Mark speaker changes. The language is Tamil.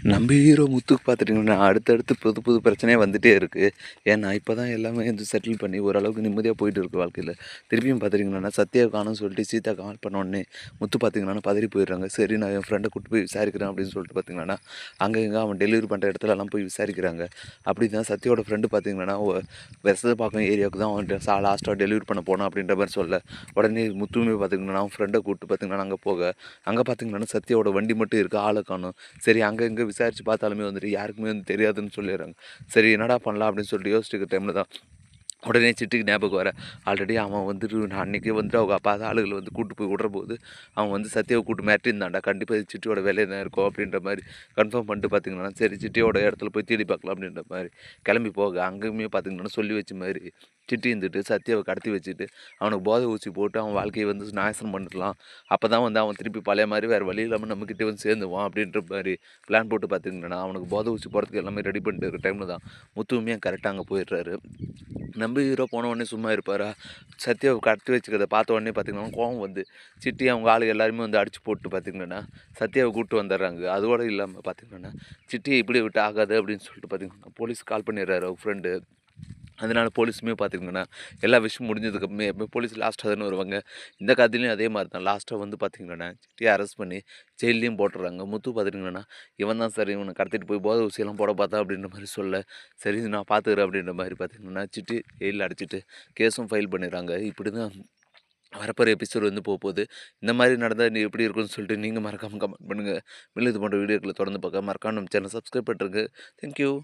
Speaker 1: நம்ம ஹீரோ முத்துக்கு பார்த்துட்டிங்கன்னா, அடுத்தடுத்து புது புது பிரச்சனையே வந்துட்டே இருக்கு. ஏன்னா, இப்ப தான் எல்லாமே வந்து செட்டில் பண்ணி ஓரளவுக்கு நிம்மதியா போயிட்டு இருக்கு வாழ்க்கையில. திருப்பியும் பார்த்துட்டிங்கன்னா, சத்யாவ காணோம்னு சொல்லிட்டு சீதா கால் பண்ண உடனே, முத்து பார்த்திங்கன்னா பதறி போயிடுறாங்க. சரி நான் என் ஃப்ரெண்ட கூட்டு போய் விசாரிக்கிறேன் அப்படின்னு சொல்லிட்டு பார்த்திங்கன்னா, அங்க இங்க அவன் டெலிவரி பண்ணுற இடத்துலலாம் போய் விசாரிக்கிறாங்க. அப்படி தான் சத்யாவோட ஃப்ரெண்டு பார்த்திங்கன்னா, வெசதப்பாக்கம் ஏரியாவுக்கு தான் அவன்ட்ட லாஸ்ட்டா டெலிவரி பண்ண போனான் அப்படின்ற மாரி சொல்ல, உடனே முத்துவுமே பார்த்திங்கன்னா, அவன் ஃப்ரெண்ட கூப்பிட்டு பார்த்திங்கன்னா அங்க போக, அங்க பார்த்திங்கன்னா சத்யாவோட வண்டி மட்டும் இருக்கு. ஆள காணோம். சரி அங்க இங்க விசாரிச்சு பார்த்தாலுமே வந்துட்டு யாருக்குமே வந்து தெரியாதுன்னு சொல்லிடுறாங்க. சரி என்னடா பண்ணலாம் அப்படின்னு சொல்லிட்டு யோசிச்சுக்கிற டைமில் தான் உடனே சிட்டுக்கு ஞாபகம் வர ஆல்ரெடி அவன் வந்துட்டு நான் அன்றைக்கே வந்துட்டு அவங்க அப்பா ஆளுகளை வந்து கூட்டு போய் விடுறபோது அவன் வந்து சத்யாவை கூட்டு மிரட்டியிருந்தான்டா. கண்டிப்பாக இது சிட்டியோட வேலையை தான் இருக்கும் அப்படின்ற மாதிரி கன்ஃபார்ம் பண்ணிட்டு பார்த்தீங்கன்னா சரி சிட்டியோட இடத்துல போய் தேடி பார்க்கலாம் அப்படின்ற மாதிரி கிளம்பி போக அங்கேயுமே பார்த்தீங்கன்னா சொல்லி வச்ச மாதிரி சிட்டி இருந்துட்டு சத்யாவை கடத்தி வச்சுட்டு அவனுக்கு போதை ஊசி போட்டு அவன் வாழ்க்கையை வந்து நாசனம் பண்ணிடலாம். அப்போ தான் வந்து அவன் திருப்பி பழைய மாதிரி வேறு வழி இல்லாமல் நம்மக்கிட்டே வந்து சேர்ந்துவான் அப்படின்ற மாதிரி பிளான் போட்டு பார்த்தீங்கன்னா அவனுக்கு போதை ஊசி போகிறதுக்கு எல்லாமே ரெடி பண்ணிட்டு இருக்க டைமில் தான் முத்துவுமே கரெக்டாக அங்கே போயிடுறாரு. நம்ம ஹீரோ போன உடனே சும்மா இருப்பாரா? சத்யாவை கடத்தி வச்சுக்கிறத பார்த்த உடனே பார்த்தீங்கன்னா, கோவம் வந்து சிட்டி அவங்க ஆளுங்க எல்லாருமே வந்து அடிச்சு போட்டு பார்த்தீங்கன்னா, சத்யாவை கூப்பிட்டு வந்துடுறாங்க. அதோட இல்லாமல் பார்த்தீங்கன்னா, சிட்டியை இப்படி விட்டு ஆகாது அப்படின்னு சொல்லிட்டு பார்த்தீங்கன்னா, போலீஸ் கால் பண்ணிடுறாரு அவர் ஃப்ரெண்டு. அதனால போலீஸுமே பார்த்திங்கன்னா, எல்லா விஷயமும் முடிஞ்சதுக்கப்புறமே எப்போ போலீஸ் லாஸ்ட்டாக தானே வருவாங்க. இந்த கதையிலையும் அதே மாதிரி தான். லாஸ்ட்டாக வந்து பார்த்திங்கன்னா, சிட்டியை அரெஸ்ட் பண்ணி ஜெயில்லையும் போட்டுடுறாங்க. முத்து பார்த்துட்டிங்கன்னா, இவன் தான் சார் இவனை கடத்திட்டு போய் போதை ஊசியெல்லாம் போட பார்த்தா அப்படின்ற மாதிரி சொல்ல, சரி நான் பார்த்துக்கிறேன் அப்படின்ற மாதிரி பார்த்திங்கன்னா, சிட்டி ஜெயிலில் அடைச்சிட்டு கேஸும் ஃபைல் பண்ணிடுறாங்க. இப்படி தான் வரப்போகிற எபிசோடு வந்து போகுது. இந்த மாதிரி நடந்தால் நீ எப்படி இருக்குன்னு சொல்லிட்டு நீங்கள் மறக்காமல் கமெண்ட் பண்ணுங்கள். மேலும் இது போன்ற வீடியோக்களை தொடர்ந்து பார்க்க மறக்காம நம்ம சேனல் சப்ஸ்கிரைப் பண்ணிருங்க. தேங்க்யூ.